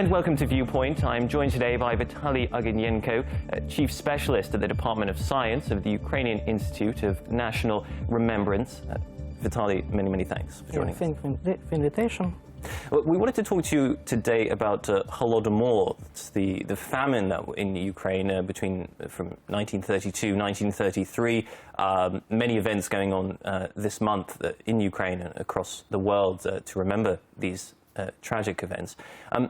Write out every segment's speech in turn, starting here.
And welcome to Viewpoint. I'm joined today by Vitalii Ogiienko, Chief Specialist at the Department of Science of the Ukrainian Institute of National Remembrance. Vitaly, many, many thanks for joining us. Thank you for the invitation. Well, we wanted to talk to you today about Holodomor. It's the famine that in Ukraine from 1932, 1933. Many events going on this month in Ukraine and across the world to remember these tragic events.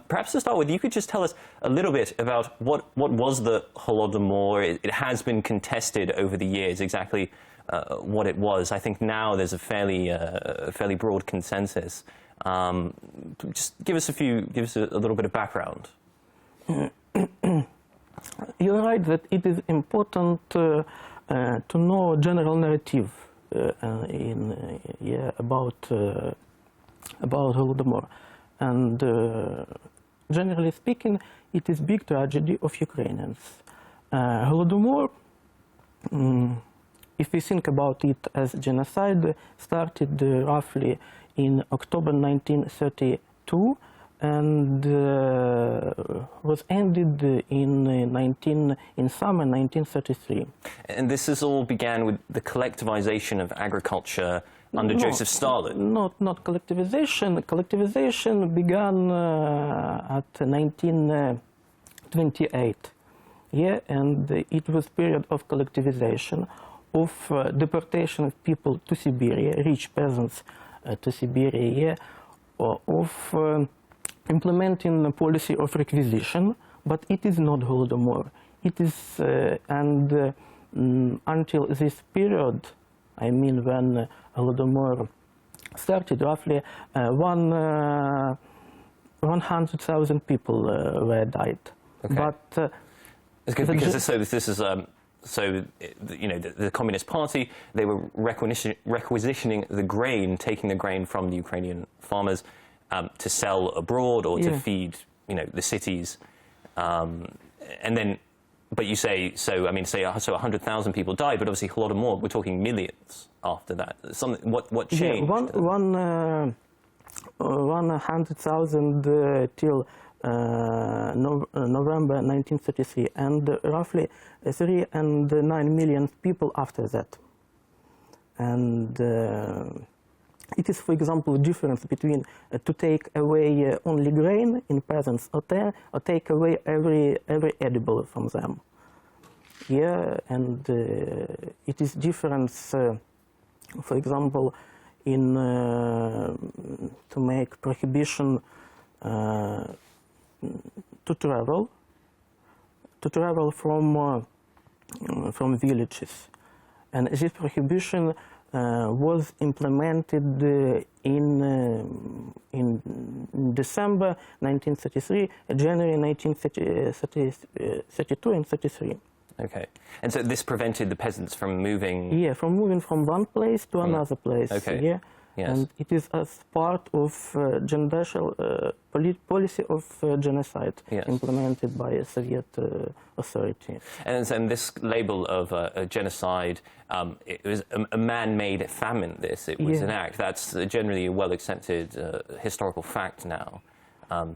Perhaps to start with, you could just tell us a little bit about what was the Holodomor. It has been contested over the years exactly what it was. I think now there's a fairly broad consensus. Just give us a little bit of background. You're right that it is important to know general narrative about Holodomor. And generally speaking, it is big tragedy of Ukrainians. Holodomor, if we think about it as genocide, started roughly in October 1932 and was ended in summer 1933. And this all began with the collectivization of agriculture under Joseph Stalin? Not collectivization. Collectivization began at 1928. And it was period of collectivization, of deportation of people to Siberia, rich peasants to Siberia, of implementing a policy of requisition, but it is not Holodomor. It is, until this period, I mean when Holodomor started, roughly 100,000 people were died. Okay. But the Communist Party, they were requisitioning the grain, taking the grain from the Ukrainian farmers to sell abroad or to feed, the cities, and then. But you say, so 100,000 people died, but obviously Holodomor, we're talking millions after that. What changed? 100,000 till November 1933, and roughly 3.9 million people after that. And it is, for example, a difference between to take away only grain in peasants or take away every edible from them. And it is difference, for example, in to make prohibition to travel from villages, and this prohibition was implemented in December 1933, January 1932 and 33. Okay, and so this prevented the peasants from moving. Yeah, from moving from one place to another place. Okay. Yeah. Yes. And it is as part of policy of genocide implemented by a Soviet authority. And this label of genocide, it was a man-made famine, it was an act. That's generally a well-accepted historical fact now. And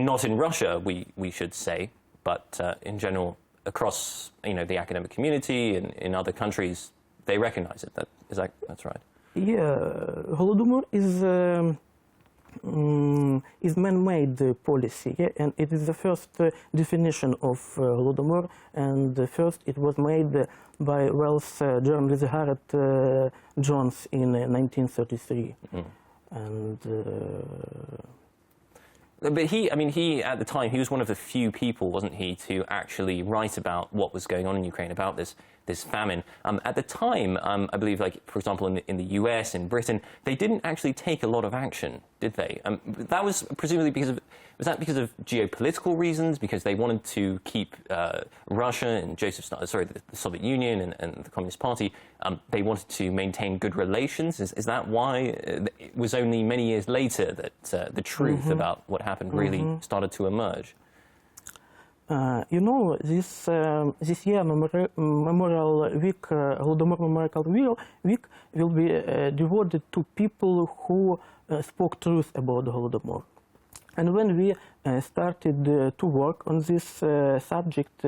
not in Russia, we should say, but in general, across the academic community and in other countries, they recognize it. That's right. Yeah, Holodomor is man-made policy, and it is the first definition of Holodomor, and first it was made by Welsh journalist Gareth Jones in 1933. And but he at the time, he was one of the few people, wasn't he, to actually write about what was going on in Ukraine, about this famine. At the time, I believe, for example, in the US, in Britain, they didn't actually take a lot of action, did they? That was presumably because of geopolitical reasons, because they wanted to keep Russia and the Soviet Union and the Communist Party, they wanted to maintain good relations? Is that why it was only many years later that the truth about what happened really started to emerge? This year Memorial Week, Holodomor Memorial Week, will be devoted to people who spoke truth about the Holodomor. And when we started to work on this subject,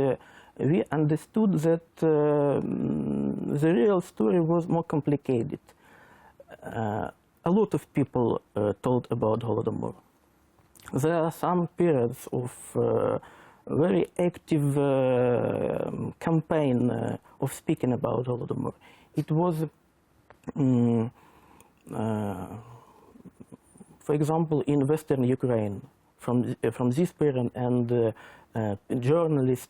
we understood that the real story was more complicated. A lot of people told about Holodomor. There are some periods of very active campaign of speaking about Holodomor. It was, for example, in Western Ukraine, from this period, and journalist,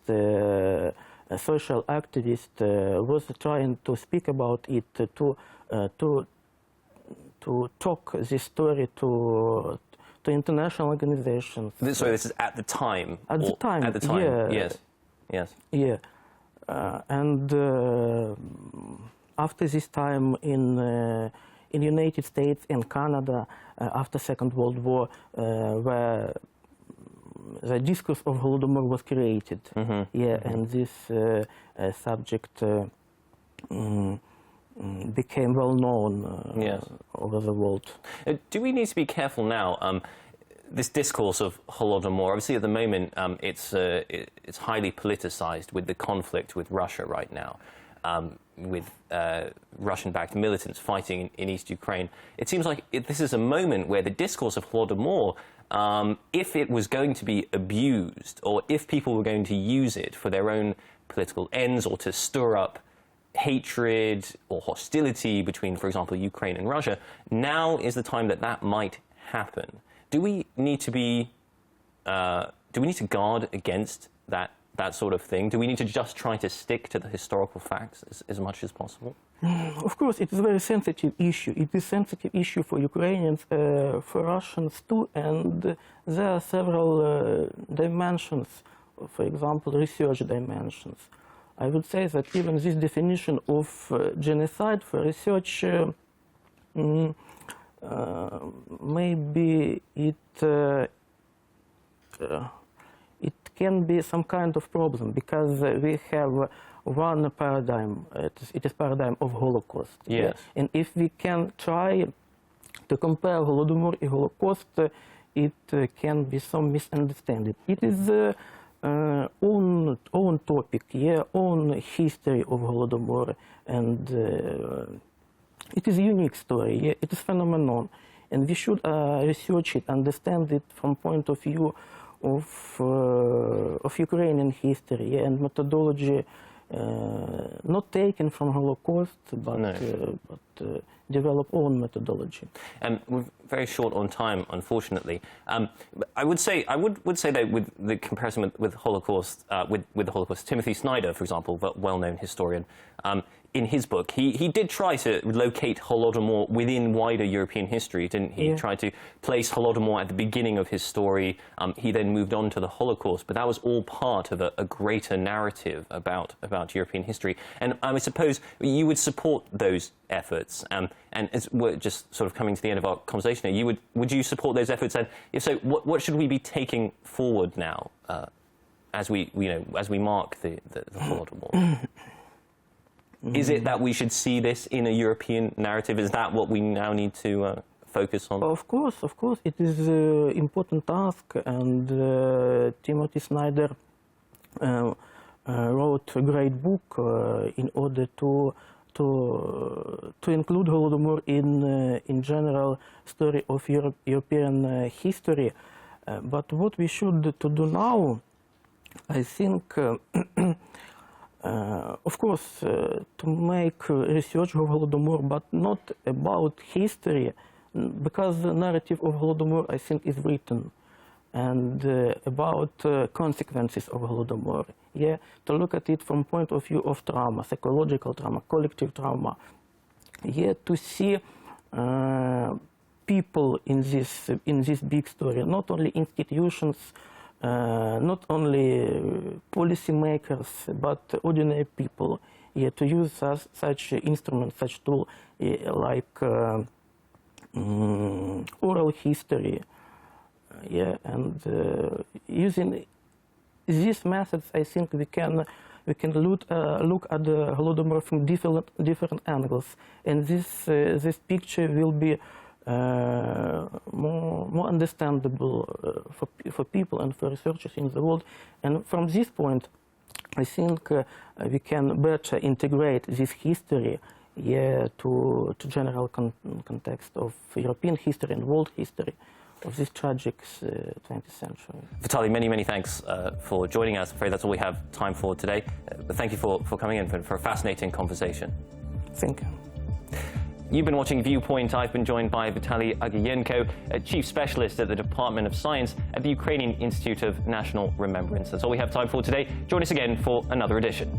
social activist was trying to speak about it, to talk this story to international organizations. So this is at the time? At the time, At the time, yeah. yes. Yes. Yeah. And after this time in United States and Canada, after Second World War, where the discourse of Holodomor was created, and this subject became well known over the world. Do we need to be careful now? This discourse of Holodomor, obviously at the moment it's highly politicized with the conflict with Russia right now, with Russian-backed militants fighting in East Ukraine. It seems like this is a moment where the discourse of Holodomor, if it was going to be abused, or if people were going to use it for their own political ends, or to stir up hatred or hostility between, for example, Ukraine and Russia, now is the time that that might happen. Do we need to be? Do we need to guard against that sort of thing? Do we need to just try to stick to the historical facts as much as possible? Of course, it is a very sensitive issue. It is a sensitive issue for Ukrainians, for Russians too, and there are several dimensions. For example, research dimensions. I would say that even this definition of genocide for research, maybe it can be some kind of problem, because we have one paradigm. It is paradigm of Holocaust. Yes. And if we can try to compare Holodomor and Holocaust, it can be some misunderstanding. It is own topic, own history of Holodomor, and it is a unique story. It is phenomenon, and we should research it, understand it from point of view of Ukrainian history and methodology, not taken from Holocaust, but develop own methodology. We're very short on time, unfortunately. I would say that with the comparison with Holocaust, with the Holocaust, Timothy Snyder, for example, well-known historian, in his book, he did try to locate Holodomor within wider European history, didn't he? Yeah. He tried to place Holodomor at the beginning of his story. He then moved on to the Holocaust, but that was all part of a greater narrative about European history. And I would suppose you would support those efforts. And as we're just sort of coming to the end of our conversation here, would you support those efforts? And if so, what should we be taking forward now as we mark the Holodomor? Is it that we should see this in a European narrative? Is that what we now need to focus on? Of course, it is an important task, and Timothy Snyder wrote a great book in order to include Holodomor in general story of European history. But what we should to do now, I think. Of course, to make research of Holodomor, but not about history, because the narrative of Holodomor, I think, is written, and about consequences of Holodomor. To look at it from point of view of trauma, psychological trauma, collective trauma. To see people in this big story, not only institutions. Not only policymakers, but ordinary people, to use such instruments, such tool like oral history, and using these methods, I think we can look at the Holodomor from different angles, and this picture will be more understandable for people and for researchers in the world. And from this point, I think we can better integrate this history to general context of European history and world history of this tragic 20th century. Vitalii, many, many thanks for joining us. I'm afraid that's all we have time for today. But thank you for coming in for a fascinating conversation. Thank you. You've been watching Viewpoint. I've been joined by Vitalii Ogiienko, a Chief Specialist at the Department of Science at the Ukrainian Institute of National Remembrance. That's all we have time for today. Join us again for another edition.